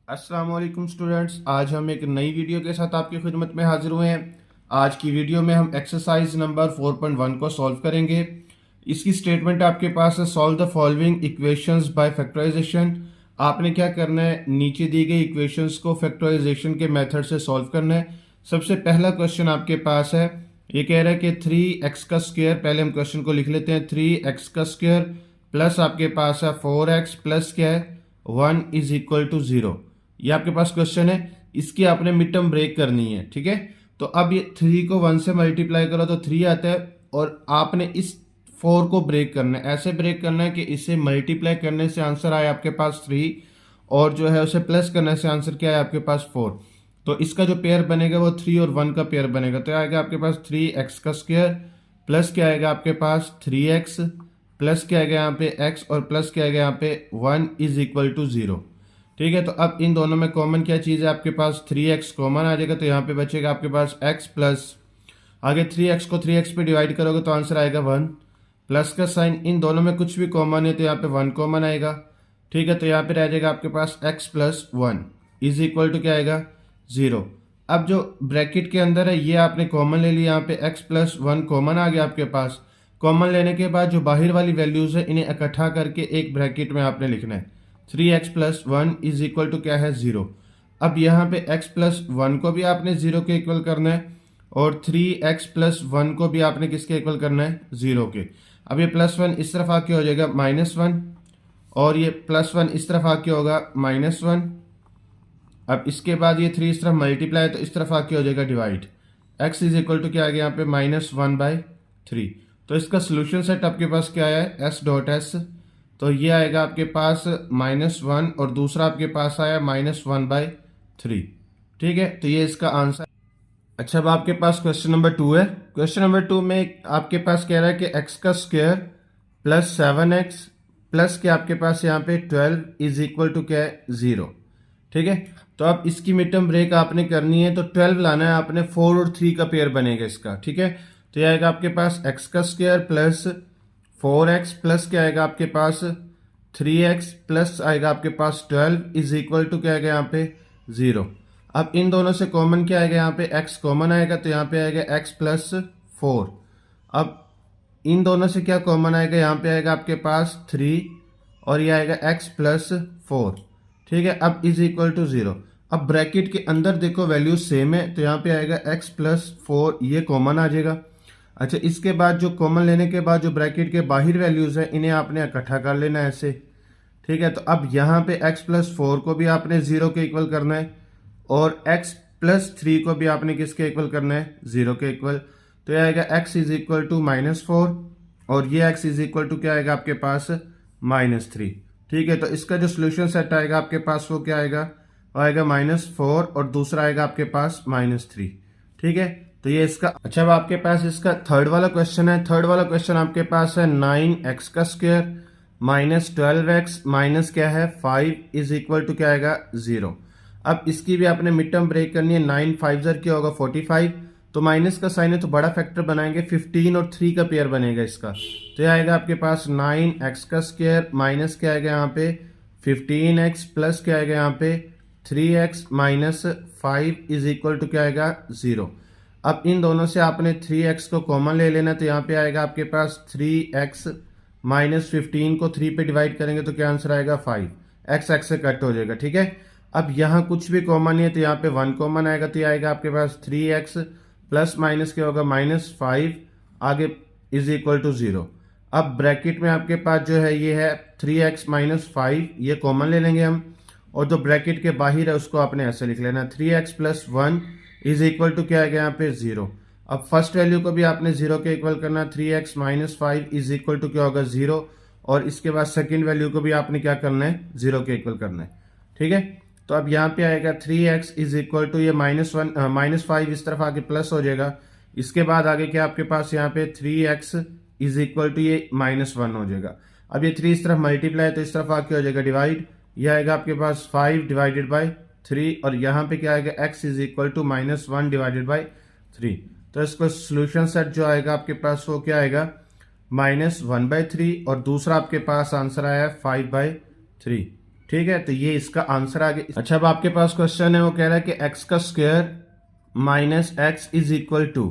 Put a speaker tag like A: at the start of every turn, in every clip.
A: अस्सलाम वालेकुम स्टूडेंट्स, आज हम एक नई वीडियो के साथ आपकी खिदमत में हाजिर हुए हैं। आज की वीडियो में हम एक्सरसाइज नंबर 4.1 को सॉल्व करेंगे। इसकी स्टेटमेंट आपके पास है, solve the following equations by factorization. आपने क्या करना है, नीचे दी गई इक्वेशंस को फैक्टराइजेशन के मेथड से सॉल्व करना है। सबसे पहला क्वेश्चन आपके पास है, ये कह रहा है कि 3x का स्क्वायर, पहले हम क्वेश्चन को लिख लेते हैं। 3x का स्क्वायर प्लस आपके पास है 4x प्लस क्या है 1 इज इक्वल टू 0। ये आपके पास क्वेश्चन है, इसकी आपने मिड टर्म ब्रेक करनी है। ठीक है, तो अब ये 3 को 1 से मल्टीप्लाई करो तो 3 आता है, और आपने इस 4 को ब्रेक करना है। ऐसे ब्रेक करना है कि इसे मल्टीप्लाई करने से आंसर आए आपके पास 3, और जो है उसे प्लस करने से आंसर क्या है आपके पास 4। तो इसका जो पेयर बनेगा वो 3 और 1 का पेयर बनेगा। तो आएगा आपके पास 3x का स्क्वायर प्लस क्या आएगा आपके पास 3x प्लस क्या आएगा यहाँ पे x, और प्लस क्या आएगा यहाँ पे 1 इज इक्वल टू 0। ठीक है, तो अब इन दोनों में कॉमन क्या चीज़ है आपके पास, 3x कॉमन आ जाएगा, तो यहाँ पे बचेगा आपके पास x प्लस, आगे 3x को 3x पे डिवाइड करोगे तो आंसर आएगा 1, प्लस का साइन, इन दोनों में कुछ भी कॉमन है तो यहाँ पे 1 कॉमन आएगा। ठीक है, तो यहाँ पे रह जाएगा आपके पास x plus 1 is equal to क्या आएगा 0। अब जो ब्रैकेट के अंदर है ये आपने कॉमन ले लिया, यहाँ पे x प्लस 1 कॉमन आ गया आपके पास। कॉमन लेने के बाद जो बाहर वाली वैल्यूज है इन्हें इकट्ठा करके एक ब्रैकेट में आपने लिखना है। 3x plus 1 is equal to क्या है 0। अब यहाँ पे x प्लस 1 को भी आपने 0 के इक्वल करना है, और 3x प्लस 1 को भी आपने किसके इक्वल करना है 0 के। अब ये प्लस 1 इस तरफ आके हो जाएगा -1, और ये प्लस 1 इस तरफ आके होगा -1। अब इसके बाद ये 3 इस तरफ मल्टीप्लाई, तो इस तरफ आके हो जाएगा divide. x is equal to क्या आ गया यहाँ पे -1/3। तो इसका सोल्यूशन सेट आपके पास क्या है s.s, तो ये आएगा आपके पास -1, और दूसरा आपके पास आया -1/3। ठीक है, तो ये इसका आंसर। अच्छा, अब आपके पास क्वेश्चन नंबर 2 है। क्वेश्चन नंबर 2 में आपके पास कह रहा है कि x का स्क्वायर प्लस 7x प्लस के आपके पास यहाँ पे 12 इज इक्वल टू क्या है 0। ठीक है, तो अब इसकी मिड टर्म ब्रेक आपने करनी है, तो 12 लाना है आपने, 4 और 3 का पेयर बनेगा इसका। ठीक है, तो ये आएगा आपके पास x का स्क्वायर प्लस 4x प्लस क्या आएगा आपके पास 3x प्लस आएगा आपके पास 12 इज इक्वल टू क्या आएगा यहाँ पे 0। अब इन दोनों से कॉमन क्या आएगा, यहाँ पे x कॉमन आएगा, तो यहाँ पे आएगा x प्लस 4। अब इन दोनों से क्या कॉमन आएगा, यहाँ पे आएगा आपके पास 3, और ये आएगा x प्लस 4। ठीक है, अब इज इक्वल टू 0। अब ब्रैकेट के अंदर देखो वैल्यू सेम है, तो यहाँ पे आएगा x प्लस 4, ये कॉमन आ जाएगा। अच्छा, इसके बाद जो कॉमन लेने के बाद जो ब्रैकेट के बाहर वैल्यूज है इन्हें आपने इकट्ठा कर लेना है ऐसे। ठीक है, तो अब यहाँ पे x प्लस 4 को भी आपने 0 के इक्वल करना है, और x प्लस 3 को भी आपने किसके इक्वल करना है 0 के इक्वल। तो यह आएगा x इज इक्वल टू -4, और ये x इज इक्वल टू क्या आएगा आपके पास -3। ठीक है, तो इसका जो सोल्यूशन सेट आएगा आपके पास वो क्या आएगा, वो आएगा -4, और दूसरा आएगा आपके पास -3। ठीक है, तो ये इसका। अच्छा, अब आपके पास इसका थर्ड वाला क्वेश्चन है। थर्ड वाला क्वेश्चन आपके पास है 9x का स्क्वायर माइनस 12x माइनस क्या है 5 इज इक्वल टू क्या आएगा 0। अब इसकी भी आपने मिड टर्म ब्रेक करनी है। 9 5 ज़र क्या होगा 45, तो माइनस का साइन है तो बड़ा फैक्टर बनाएंगे, 15 और 3 का पेयर बनेगा इसका। तो ये आएगा आपके पास 9x का स्क्वायर माइनस क्या आएगा यहाँ पे 15x प्लस क्या आएगा यहाँ पे 3x minus 5 is equal to क्या आएगा 0। अब इन दोनों से आपने 3x को कॉमन ले लेना, तो यहाँ पे आएगा आपके पास 3x माइनस 15 को 3 पे डिवाइड करेंगे तो क्या आंसर आएगा 5, x से कट हो जाएगा। ठीक है, अब यहाँ कुछ भी कॉमन नहीं है, तो यहाँ पे 1 कॉमन आएगा, तो ये आएगा आपके पास 3x प्लस माइनस क्या होगा -5 आगे इज इक्वल टू 0। अब ब्रैकेट में आपके पास जो है ये है 3x माइनस 5, ये कॉमन ले लेंगे हम, और जो ब्रैकेट के बाहर है उसको आपने ऐसे लिख लेना 3x plus 1 is equal to क्या आएगा यहाँ पे 0। अब फर्स्ट वैल्यू को भी आपने 0 के इक्वल करना, 3x minus 5 is equal to क्या होगा 0, और इसके बाद सेकंड वैल्यू को भी आपने क्या करना है 0 के इक्वल करना है। ठीक है, तो अब यहाँ पे आएगा 3x इज इक्वल टू ये -5 इस तरफ आके प्लस हो जाएगा। इसके बाद आगे क्या आपके पास यहाँ पे 3x इज इक्वल टू ये -1 हो जाएगा। अब ये 3 इस तरफ मल्टीप्लाई, तो इस तरफ आके हो जाएगा डिवाइड, ये आएगा आपके पास 5 डिवाइडेड बाई 3, और यहाँ पे क्या आएगा x is equal to -1 divided by 3। तो इसका सोल्यूशन सेट जो आएगा आपके पास वो क्या आएगा -1/3, और दूसरा आपके पास आंसर आया है 5/3। ठीक है, तो ये इसका आंसर आ गया। अच्छा, अब आपके पास क्वेश्चन है, वो कह रहा है कि एक्स का square minus x is equal to.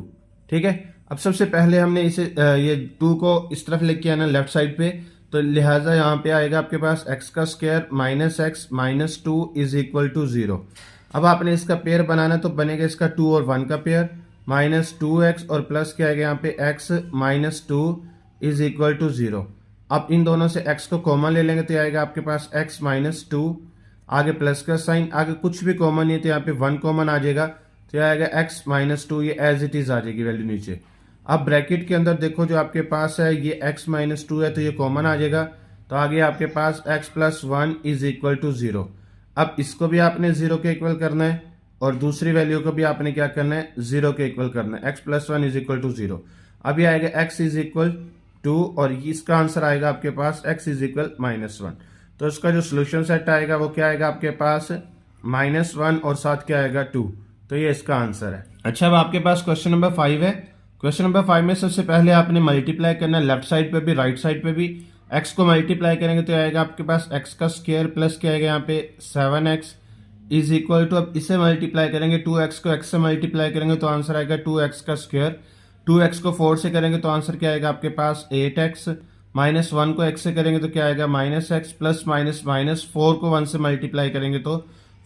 A: ठीक है, अब सबसे पहले हमने इसे ये टू को इस तरफ लेके आना लेफ्ट साइड पे, तो लिहाजा यहाँ पे आएगा आपके पास एक्स का square minus x minus two is equal to zero. अब आपने इसका पेयर बनाना, तो बनेगा इसका 2 और 1 का पेयर, माइनस टू एक्स और प्लस क्या आएगा यहाँ पे x minus two is equal to zero. अब इन दोनों से x को कॉमन ले लेंगे तो आएगा आपके पास x माइनस टू, आगे प्लस का साइन, आगे कुछ भी कॉमन नहीं तो यहाँ पे 1 कॉमन आ जाएगा, तो आएगा x माइनस टू, ये एज इट इज आ जाएगी वैल्यू नीचे। अब ब्रैकेट के अंदर देखो जो आपके पास है ये x माइनस टू है, तो ये कॉमन आ जाएगा, तो आगे आपके पास x plus one is equal to zero. अब इसको भी आपने जीरो के इक्वल करना है और दूसरी वैल्यू को भी आपने क्या करना है, जीरो के इक्वल करना है, x plus one is equal to zero. अब ये आएगा x इज इक्वल टू और इसका आंसर आएगा आपके पास x is equal minus one. तो इसका जो सोल्यूशन सेट आएगा वो क्या आएगा आपके पास माइनस वन और साथ क्या आएगा 2, तो ये इसका आंसर है। अच्छा, अब आपके पास क्वेश्चन नंबर 5 है। क्वेश्चन नंबर 5 में सबसे पहले आपने मल्टीप्लाई करना है, लेफ्ट साइड पे भी राइट साइड पे भी x को मल्टीप्लाई करेंगे तो आएगा आपके पास x का स्क्वायर प्लस क्या आएगा यहाँ पे 7x इज इक्वल टू, अब इसे मल्टीप्लाई करेंगे 2x को x से मल्टीप्लाई करेंगे तो आंसर आएगा 2x का स्क्वायर, 2x को 4 से करेंगे तो आंसर क्या आएगा आपके पास 8x, माइनस 1 को x से करेंगे तो क्या आएगा minus x, plus minus minus 4 को 1 से मल्टीप्लाई करेंगे तो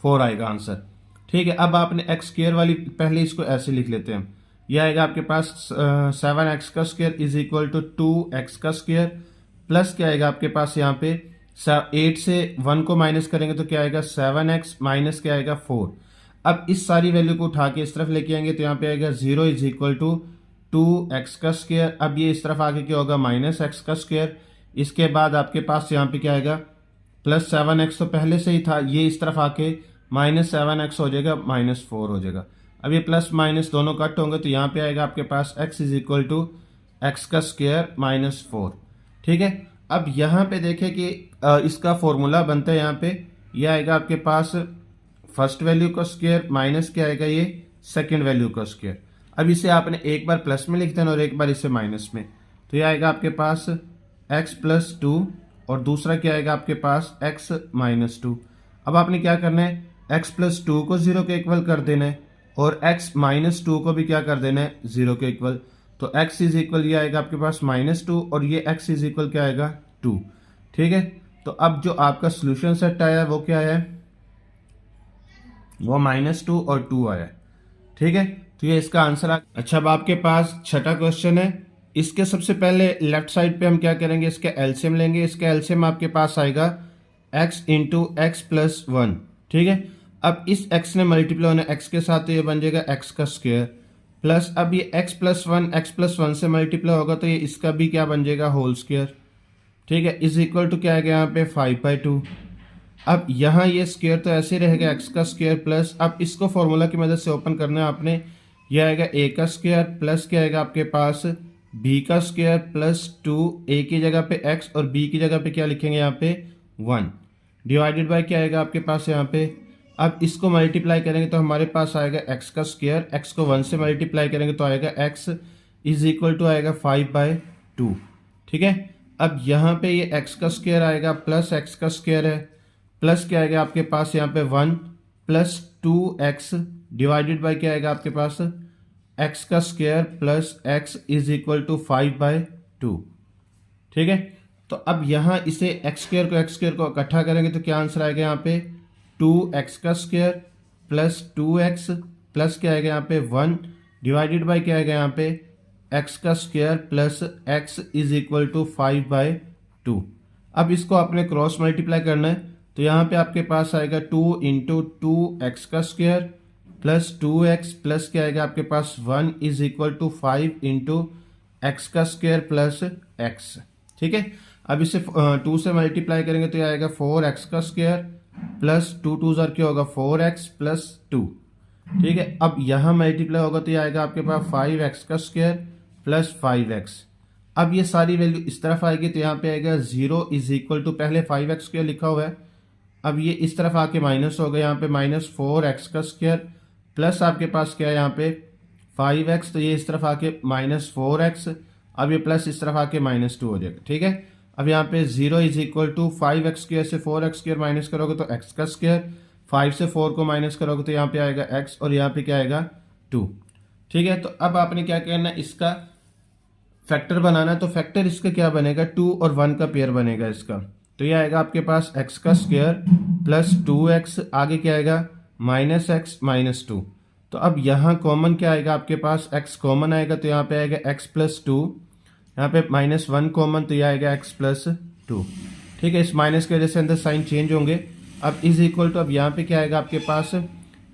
A: 4 आएगा आंसर। ठीक है, अब आपने x स्क्वायर वाली पहले इसको ऐसे लिख लेते हैं, यह आएगा आपके पास 7x का square is equal to 2x का स्क्वायर, प्लस क्या आएगा आपके पास यहाँ पे 8 से 1 को माइनस करेंगे तो क्या आएगा 7x, माइनस क्या आएगा 4। अब इस सारी वैल्यू को उठा के इस तरफ लेके आएंगे तो यहाँ पे आएगा 0 इज इक्वल टू 2x का स्क्वायर। अब ये इस तरफ आके क्या होगा माइनस x का स्क्वायर, इसके बाद आपके पास यहाँ पे क्या आएगा प्लस 7x, तो पहले से ही था, ये इस तरफ आके माइनस 7x हो जाएगा, माइनस 4 हो जाएगा। अब ये प्लस माइनस दोनों कट होंगे तो यहाँ पे आएगा आपके पास x is equal to x का स्क्वायर माइनस 4। ठीक है, अब यहाँ पे देखें कि इसका फॉर्मूला बनता है, यहाँ पे यह आएगा आपके पास फर्स्ट वैल्यू का स्क्वायर माइनस क्या आएगा ये सेकंड वैल्यू का स्क्वायर। अब इसे आपने एक बार प्लस में लिख देना और एक बार इसे माइनस में, तो ये आएगा आपके पास x प्लस टू और दूसरा क्या आएगा आपके पास x माइनस टू। अब आपने क्या करना है, x प्लस टू को 0 के इक्वल कर देना है और x माइनस टू को भी क्या कर देना है 0 के इक्वल, तो x इज इक्वल ये आएगा आपके पास माइनस टू और ये x इज इक्वल क्या आएगा 2। ठीक है, तो अब जो आपका सोल्यूशन सेट आया वो क्या है, वो -2 और 2 आया। ठीक है, तो ये इसका आंसर अच्छा, अब आपके पास छठा क्वेश्चन है। इसके सबसे पहले लेफ्ट साइड पे हम क्या करेंगे, इसके एलसीएम लेंगे। इसके एलसीएम आपके पास आएगा x into x plus one. ठीक है, अब इस x ने मल्टीप्लाई होना x के साथ तो ये बन जाएगा x का स्क्वायर, प्लस अब ये x प्लस वन से मल्टीप्लाई होगा तो ये इसका भी क्या बन जाएगा होल स्क्वायर। ठीक है, इज इक्वल टू क्या आएगा यहाँ पे 5/2। अब यहाँ ये स्क्वायर तो ऐसे रहेगा x का स्क्वायर प्लस, अब इसको फॉर्मूला की मदद से ओपन करना है आपने, यह आएगा a का स्क्वायर प्लस क्या आएगा आपके पास b का स्क्वायर प्लस 2, a की जगह पे x और b की जगह पे क्या लिखेंगे यहाँ पे 1 डिवाइडेड बाय क्या आएगा आपके पास यहाँ पे। अब इसको मल्टीप्लाई करेंगे तो हमारे पास आएगा x का स्क्वायर, x को 1 से मल्टीप्लाई करेंगे तो आएगा x इज इक्वल टू आएगा 5/2। ठीक है, अब यहाँ पे ये x का स्क्वायर आएगा प्लस x का स्क्वायर है, प्लस क्या आएगा आपके पास यहाँ पे 1 प्लस 2x डिवाइडेड बाय क्या आएगा आपके पास x का square plus x is equal to 5/2। ठीक है, तो अब यहाँ इसे x स्क्वायर को इकट्ठा करेंगे तो क्या आंसर आएगा यहाँ पे 2x का स्क्वायर प्लस 2x प्लस क्या आएगा यहाँ पे 1 डिवाइडेड बाय क्या आएगा यहाँ पे x का square plus x is equal to 5/2। अब इसको आपने क्रॉस मल्टीप्लाई करना है तो यहाँ पे आपके पास आएगा 2 इंटू 2x का स्क्वायर प्लस 2x प्लस क्या आएगा आपके पास 1 is equal to 5 into x का स्क्वायर प्लस x। ठीक है, अब इसे 2 से मल्टीप्लाई करेंगे तो ये आएगा 4x का स्क्वायर प्लस 2 2 क्या होगा 4x प्लस 2। ठीक है, अब यहाँ मल्टीप्लाई होगा तो ये आएगा आपके पास 5x का स्क्वायर प्लस 5x। अब ये सारी वैल्यू इस तरफ आएगी तो यहाँ पे आएगा 0 इज इक्वल टू, पहले 5x स्क्वायर लिखा हुआ है, अब ये इस तरफ आके माइनस होगा, यहाँ पे -4x का स्क्वायर प्लस आपके पास क्या है यहाँ पे 5x, तो ये इस तरफ आके -4x, अब ये प्लस इस तरफ आके -2 हो जाएगा। ठीक है, अब यहाँ पे 0 इज इक्वल टू 5x² से 4x² माइनस करोगे तो x का स्क्वायर, 5 से 4 को माइनस करोगे तो यहाँ पे आएगा x और यहाँ पे क्या आएगा 2। ठीक है, तो अब आपने क्या करना है, इसका फैक्टर बनाना। तो फैक्टर इसका क्या बनेगा, 2 और 1 का पेयर बनेगा इसका। तो ये आएगा आपके पास x का स्क्वायर प्लस 2x, आगे क्या आएगा माइनस x माइनस 2। तो अब यहाँ कॉमन क्या आएगा आपके पास, x कॉमन आएगा तो यहाँ पे आएगा x प्लस 2, यहाँ पे माइनस 1 कॉमन तो ये आएगा x प्लस 2। ठीक है, इस माइनस की वजह से अंदर साइन चेंज होंगे। अब इज इक्वल टू, अब यहाँ पे क्या आएगा आपके पास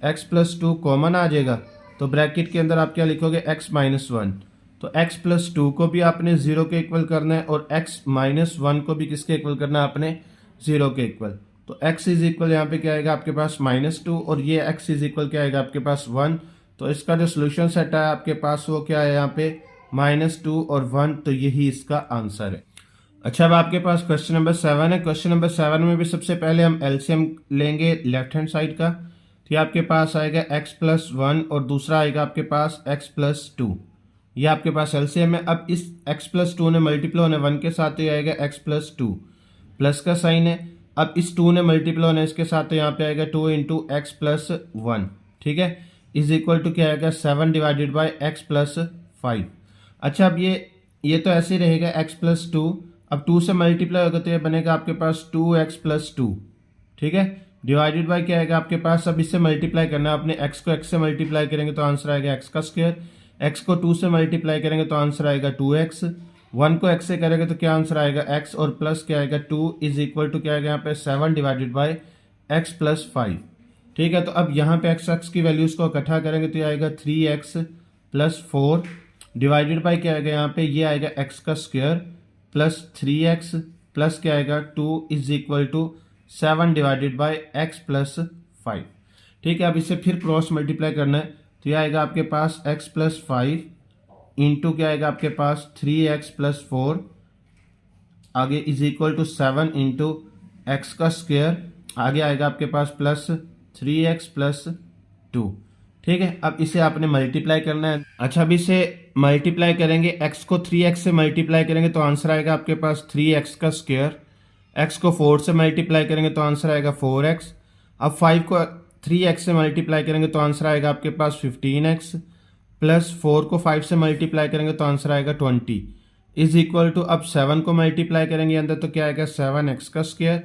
A: x प्लस 2 कॉमन आ जाएगा, तो ब्रैकेट के अंदर आप क्या लिखोगे x माइनस 1। तो x प्लस 2 को भी आपने 0 के इक्वल करना है और x माइनस 1 को भी किसके इक्वल करना है आपने, 0 के इक्वल। तो x इज इक्वल यहाँ पे क्या आएगा आपके पास माइनस 2 और ये x इज इक्वल क्या आएगा आपके पास 1। तो इसका जो सोल्यूशन सेट है आपके पास वो क्या है यहाँ पे -2 और 1, तो यही इसका आंसर है। अच्छा, अब आपके पास क्वेश्चन नंबर 7 है। क्वेश्चन नंबर 7 में भी सबसे पहले हम एलसीएम लेंगे लेफ्ट हैंड साइड का। तो ये आपके पास आएगा x प्लस 1 और दूसरा आएगा आपके पास x प्लस 2। ये आपके पास एलसीएम है। अब इस x प्लस 2 ने मल्टीप्लाई होने 1 के साथ, तो ये आएगा x प्लस 2, प्लस का साइन है। अब इस 2 ने मल्टीप्लाई होने इसके साथ, तो यहाँ पे आएगा 2 इंटू एक्स प्लस 1। ठीक है, इज इक्वल टू क्या आएगा 7 डिवाइडेड बाई x प्लस 5। अच्छा, अब ये तो ऐसे ही रहेगा x प्लस 2। अब 2 से मल्टीप्लाई होगा तो ये बनेगा आपके पास 2x प्लस 2। ठीक है, डिवाइडेड बाई क्या आएगा आपके पास, अब इससे मल्टीप्लाई करना है अपने, x को x से मल्टीप्लाई करेंगे तो आंसर आएगा x का स्क्वायर, x को 2 से मल्टीप्लाई करेंगे तो आंसर आएगा 2x, 1 को x से करेंगे तो क्या आंसर आएगा x और प्लस क्या आएगा 2 इज इक्वल टू क्या आएगा यहाँ पे 7 डिवाइडेड बाई x प्लस 5। ठीक है, तो अब यहाँ पे x की वैल्यूज को इकट्ठा करेंगे तो ये आएगा 3x प्लस 4 डिवाइडेड बाई क्या आएगा यहाँ पे, ये आएगा x का स्क्वायर प्लस 3x प्लस क्या आएगा 2 is equal to 7 divided by x plus 5। ठीक है, अब इसे फिर क्रॉस मल्टीप्लाई करना है तो ये आएगा आपके पास x प्लस 5 इंटू क्या आएगा आपके पास 3x प्लस 4, आगे is equal to 7 into x का स्क्वायर, आगे आएगा आपके पास प्लस 3x प्लस 2। ठीक है, अब इसे आपने मल्टीप्लाई करना है। अच्छा, अब इसे मल्टीप्लाई करेंगे, x को 3x से मल्टीप्लाई करेंगे तो आंसर आएगा आपके पास 3x का स्क्वायर, x को 4 से मल्टीप्लाई करेंगे तो आंसर आएगा 4x। अब 5 को 3x से मल्टीप्लाई करेंगे तो आंसर आएगा आपके पास 15x, प्लस 4 को 5 से मल्टीप्लाई करेंगे तो आंसर आएगा 20 इज इक्वल टू, अब 7 को मल्टीप्लाई करेंगे अंदर तो क्या आएगा 7x का स्क्वायर,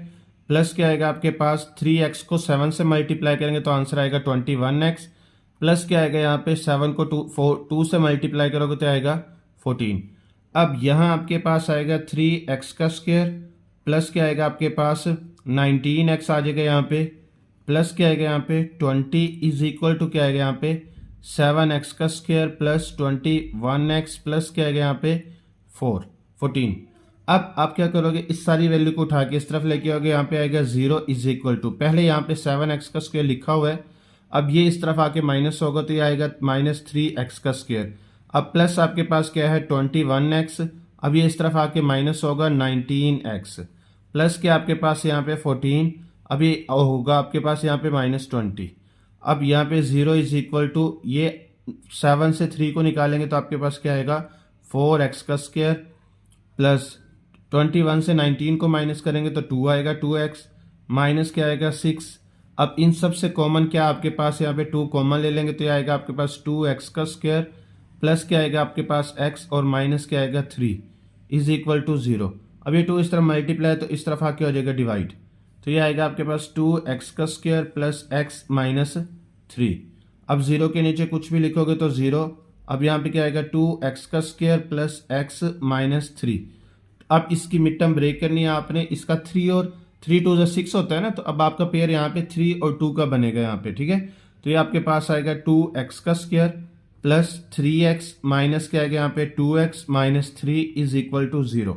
A: प्लस क्या आएगा आपके पास 3x को 7 से मल्टीप्लाई करेंगे तो आंसर आएगा 21x, प्लस क्या आएगा यहाँ पे 7 को 2 से मल्टीप्लाई करोगे तो आएगा 14। अब यहाँ आपके पास आएगा 3x का स्क्वायर, प्लस क्या आएगा आपके पास 19x आ जाएगा यहाँ पे, प्लस क्या आएगा यहाँ पे 20 इज इक्वल टू क्या आएगा यहाँ पे 7x का स्क्वायर प्लस 21x प्लस क्या आएगा यहाँ पे 14। अब आप क्या करोगे, इस सारी वैल्यू को उठा के इस तरफ लेके आओगे, यहाँ पे आएगा 0 इज इक्वल टू, पहले यहाँ पे 7x का स्क्वायर लिखा हुआ है, अब ये इस तरफ आके माइनस होगा तो ये आएगा -3x का स्क्वायर। अब प्लस आपके पास क्या है 21x, अब ये इस तरफ आके माइनस होगा 19x, प्लस क्या आपके पास यहाँ पे 14, अभी होगा आपके पास यहाँ पे -20। अब यहाँ पे 0 इज इक्वल टू, ये 7 से 3 को निकालेंगे तो आपके पास क्या आएगा 4x का स्क्वायर, प्लस 21 से 19 को माइनस करेंगे तो 2 आएगा 2x, माइनस क्या आएगा 6। अब इन सब से कॉमन क्या आपके पास यहाँ पे 2 कॉमन ले लेंगे तो ये आएगा आपके पास 2x का स्क्वायर, प्लस क्या आएगा आपके पास x और माइनस क्या आएगा 3 इज इक्वल टू 0। अब ये 2 इस तरफ मल्टीप्लाई तो इस तरफ आके हो जाएगा डिवाइड, तो ये आएगा आपके पास 2x का स्क्वायर प्लस x माइनस 3। अब 0 के नीचे कुछ भी लिखोगे तो 0। अब यहाँ पे क्या आएगा 2x का स्क्वायर प्लस x माइनस 3। अब इसकी मिड टर्म ब्रेक करनी है आपने, इसका 3 और 3 2 6 होता है ना, तो अब आपका पेयर यहाँ पे 3 और 2 का बनेगा यहाँ पे। ठीक है, तो ये आपके पास आएगा 2x का स्क्वायर प्लस 3x माइनस क्या आएगा यहाँ पे 2x minus 3 is equal to 0।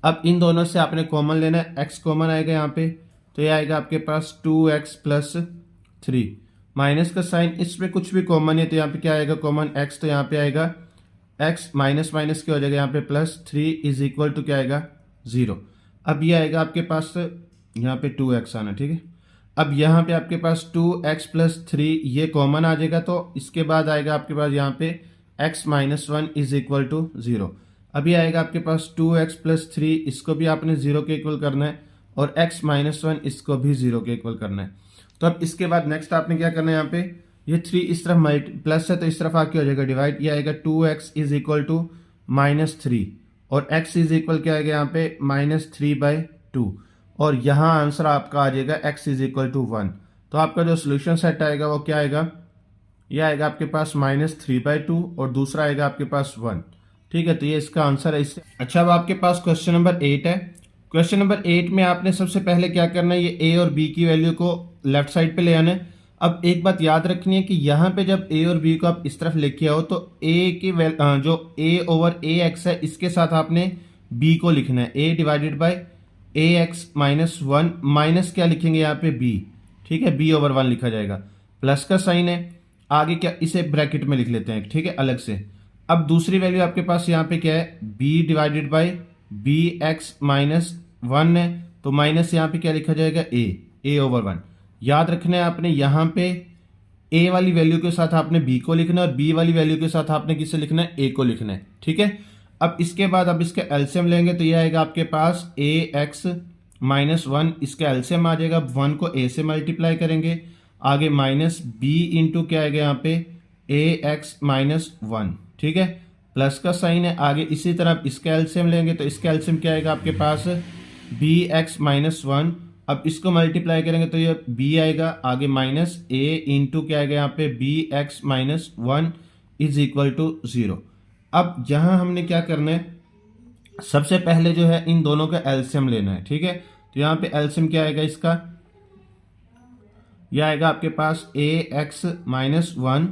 A: अब इन दोनों से आपने कॉमन लेना है, x कॉमन आएगा यहाँ पे, तो ये आएगा आपके पास 2x प्लस 3, माइनस का साइन, इसमें कुछ भी कॉमन है तो यहाँ पे क्या आएगा कॉमन x, तो यहाँ पे आएगा x माइनस माइनस क्या हो जाएगा यहाँ पे प्लस 3 इज इक्वल टू क्या आएगा 0। अब ये आएगा आपके पास यहाँ पे 2x आना। ठीक है, अब यहाँ पे आपके पास 2x प्लस 3 ये कॉमन आ जाएगा, तो इसके बाद आएगा आपके पास यहाँ पे x minus 1 is equal to 0। अभी आएगा आपके पास 2x प्लस 3, इसको भी आपने 0 के इक्वल करना है, और x माइनस 1 इसको भी 0 के इक्वल करना है। तो अब इसके बाद नेक्स्ट आपने क्या करना है, यहाँ पे ये 3 इस तरफ प्लस है तो इस तरफ आके हो जाएगा डिवाइड, ये आएगा 2x इज इक्वल टू -3, और x इज इक्वल क्या आएगा यहाँ पे -3/2, और यहाँ आंसर आपका आ जाएगा x इज इक्वल टू 1। तो आपका जो सोल्यूशन सेट आएगा वो क्या आएगा, ये आएगा आपके पास -3/2 और दूसरा आएगा आपके पास 1। ठीक है, तो ये इसका आंसर है इससे। अच्छा, अब आपके पास क्वेश्चन नंबर 8 है। क्वेश्चन नंबर 8 में आपने सबसे पहले क्या करना है, ये a और b की वैल्यू को लेफ्ट साइड पे ले आना है। अब एक बात याद रखनी है कि यहाँ पे जब a और b को आप इस तरफ लेके आओ तो a की जो a ओवर ax है इसके साथ आपने b को लिखना है, a divided by ax minus 1, minus क्या लिखेंगे यहाँ पे b। ठीक है, b ओवर 1 लिखा जाएगा, प्लस का साइन है, आगे क्या इसे ब्रैकेट में लिख लेते हैं। ठीक है, अलग से। अब दूसरी वैल्यू आपके पास यहाँ पे क्या है, b divided by bx minus 1 है, तो माइनस यहाँ पे क्या लिखा जाएगा a ओवर 1। याद रखना है आपने यहाँ पे a वाली वैल्यू के साथ आपने b को लिखना है और b वाली वैल्यू के साथ आपने किसे लिखना है, a को लिखना है। ठीक है, अब इसके बाद अब इसका एलसीएम लेंगे तो ये आएगा आपके पास ax माइनस 1, इसका एलसीएम आ जाएगा। 1 को a से मल्टीप्लाई करेंगे, आगे माइनस b इंटू क्या आएगा यहाँ पे ax माइनस 1। ठीक है, प्लस का साइन है, आगे इसी तरह इसका एलसीएम लेंगे तो इसका एलसीएम क्या आएगा आपके पास bx माइनस 1। अब इसको मल्टीप्लाई करेंगे तो ये b आएगा, आगे माइनस a इंटू क्या आएगा यहाँ पे bx minus 1 is equal to 0। अब यहाँ हमने क्या करना है, सबसे पहले जो है इन दोनों का एलसीएम लेना है। ठीक है, तो यहाँ पे एलसीएम क्या आएगा इसका, यह आएगा आपके पास ax माइनस 1,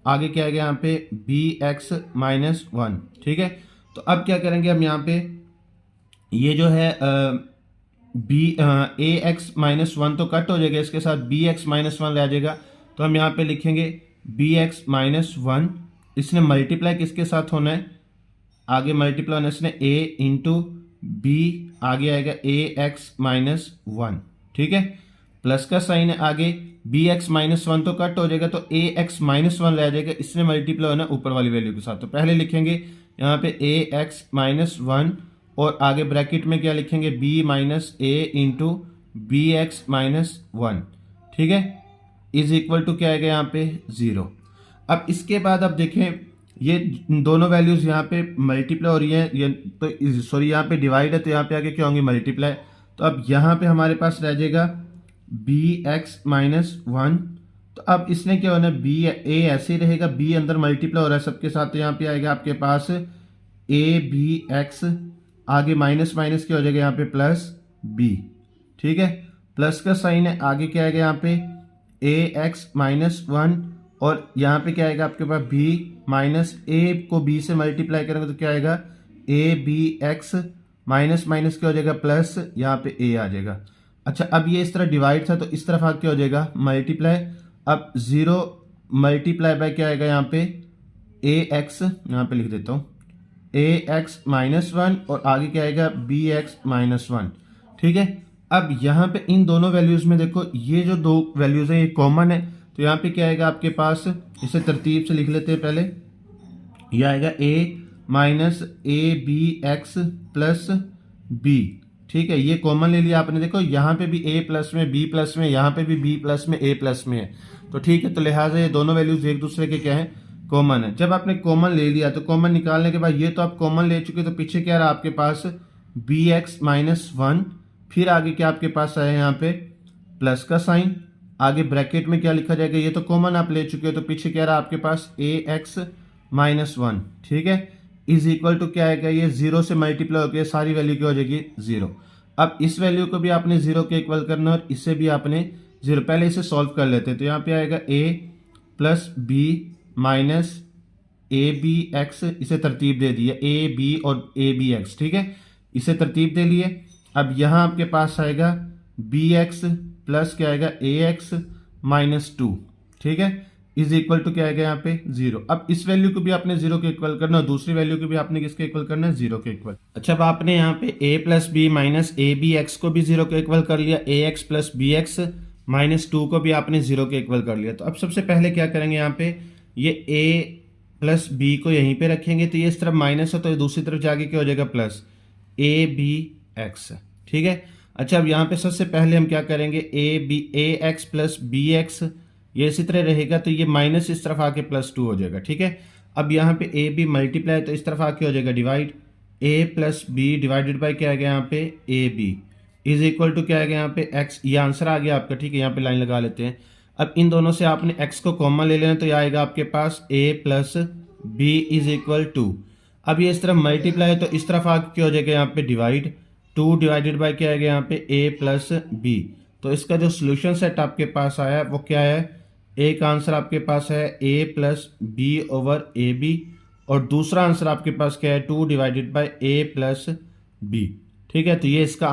A: आगे क्या आएगा यहाँ पे bx माइनस 1। ठीक है, तो अब क्या करेंगे हम यहाँ पे, ये जो है ax माइनस 1 तो कट हो जाएगा, इसके साथ bx माइनस 1 ले आ जाएगा, तो हम यहाँ पे लिखेंगे bx माइनस 1, इसने मल्टीप्लाई किसके साथ होना है, आगे मल्टीप्लाई होना है इसने a इंटू b, आगे आएगा ax माइनस 1। ठीक है, प्लस का साइन है, आगे bx माइनस 1 तो कट हो जाएगा, तो ax माइनस 1 ले आ जाएगा, इसने मल्टीप्लाई होना ऊपर वाली वैल्यू के साथ। तो पहले लिखेंगे यहाँ पे ax माइनस 1 और आगे ब्रैकेट में क्या लिखेंगे b minus a into bx minus 1। ठीक है, इज इक्वल टू क्या आएगा यहाँ पे 0। अब इसके बाद अब देखें ये दोनों वैल्यूज यहाँ पे मल्टीप्लाई हो रही है, ये तो सॉरी यहाँ पे डिवाइड है, तो यहाँ पे आगे क्या होंगे मल्टीप्लाई। तो अब यहाँ पे हमारे पास रह जाएगा bx माइनस 1, तो अब इसने क्या होना है a ऐसे ही रहेगा, b अंदर मल्टीप्लाई हो रहा है सबके साथ, तो यहाँ पे आएगा आपके पास abx, आगे माइनस माइनस क्या हो जाएगा यहाँ पे प्लस b। ठीक है, प्लस का साइन है, आगे क्या आएगा यहाँ पे ax माइनस 1 और यहाँ पे क्या आएगा आपके पास b माइनस a को b से मल्टीप्लाई करेंगे तो क्या आएगा abx माइनस माइनस क्या हो जाएगा प्लस, यहाँ पे a आ जाएगा। अच्छा, अब ये इस तरह डिवाइड था तो इस तरफ आके हो जाएगा मल्टीप्लाई। अब 0 मल्टीप्लाई बाय क्या आएगा यहाँ पे ax, यहाँ पे लिख देता हूँ ax माइनस 1 और आगे क्या आएगा bx माइनस 1। ठीक है, अब यहाँ पे इन दोनों वैल्यूज में देखो ये जो दो वैल्यूज है ये कॉमन है, तो यहाँ पे क्या आएगा आपके पास, इसे तरतीब से लिख लेते हैं पहले, यह आएगा a minus abx plus b। ठीक है, ये कॉमन ले लिया आपने, देखो यहाँ पे भी a प्लस में b प्लस में, यहाँ पे भी b प्लस में a प्लस में है, तो ठीक है, तो लिहाजा ये दोनों वैल्यूज एक दूसरे के क्या है कॉमन है। जब आपने कॉमन ले लिया तो कॉमन निकालने के बाद ये तो आप कॉमन ले चुके, तो पीछे क्या रहा आपके पास bx माइनस 1, फिर आगे क्या आपके पास आया यहाँ पे प्लस का साइन, आगे ब्रैकेट में क्या लिखा जाएगा, ये तो कॉमन आप ले चुके हो, तो पीछे क्या रहा आपके पास ax माइनस 1। ठीक है, इज इक्वल टू क्या आएगा, ये 0 से मल्टीप्लाई होकर सारी वैल्यू क्या हो जाएगी 0। अब इस वैल्यू को भी आपने 0 के इक्वल करना और इसे भी आपने 0, पहले इसे सॉल्व कर लेते हैं। तो यहाँ पे आएगा a plus b minus abx, इसे तरतीब दे दी है a b और abx। ठीक है, इसे तरतीब दे लिए। अब यहाँ आपके पास आएगा bx प्लस क्या आएगा ax माइनस 2। ठीक है, इज इक्वल टू क्या आएगा यहाँ पे 0। अब इस वैल्यू को भी आपने 0 के इक्वल करना और दूसरी वैल्यू को भी आपने किसके इक्वल करना है 0 के इक्वल। अच्छा, अब आपने यहाँ पे a plus b minus a b x को भी 0 के इक्वल कर लिया, ax plus b x minus 2 को भी आपने 0 के इक्वल कर लिया। तो अब सबसे पहले क्या करेंगे, यहाँ पे ये a प्लस बी को यहीं पे रखेंगे, तो ये इस तरफ माइनस है तो ये दूसरी तरफ जाके क्या हो जाएगा प्लस ए बी एक्स। ठीक है। अच्छा, अब यहाँ पे सबसे पहले हम क्या करेंगे, ए एक्स प्लस बी एक्स, ये इसी तरह रहेगा तो ये माइनस इस तरफ आके प्लस 2 हो जाएगा। ठीक है। अब यहाँ पे ए बी मल्टीप्लाई तो इस तरफ आके हो जाएगा divide, a plus b divided by क्या आ गया यहाँ पे a b is equal to क्या आ गया यहाँ पे एक्स। ये आंसर आ गया आपका। ठीक है, यहाँ पे लाइन लगा लेते हैं। अब इन दोनों से आपने एक्स को कॉमन ले लेना, तो ये आएगा आपके पास A plus B is equal to, अब ये इस तरफ मल्टीप्लाई है तो इस तरफ आके क्या हो जाएगा यहाँ पे डिवाइड, 2 डिवाइडेड बाई क्या आएगा यहाँ पे ए प्लस बी। तो इसका जो सोल्यूशन सेट आपके पास आया वो क्या है, एक आंसर आपके पास है A plus B over A B, और दूसरा आंसर आपके पास क्या है 2 divided by A plus B. ठीक है, तो ये इसका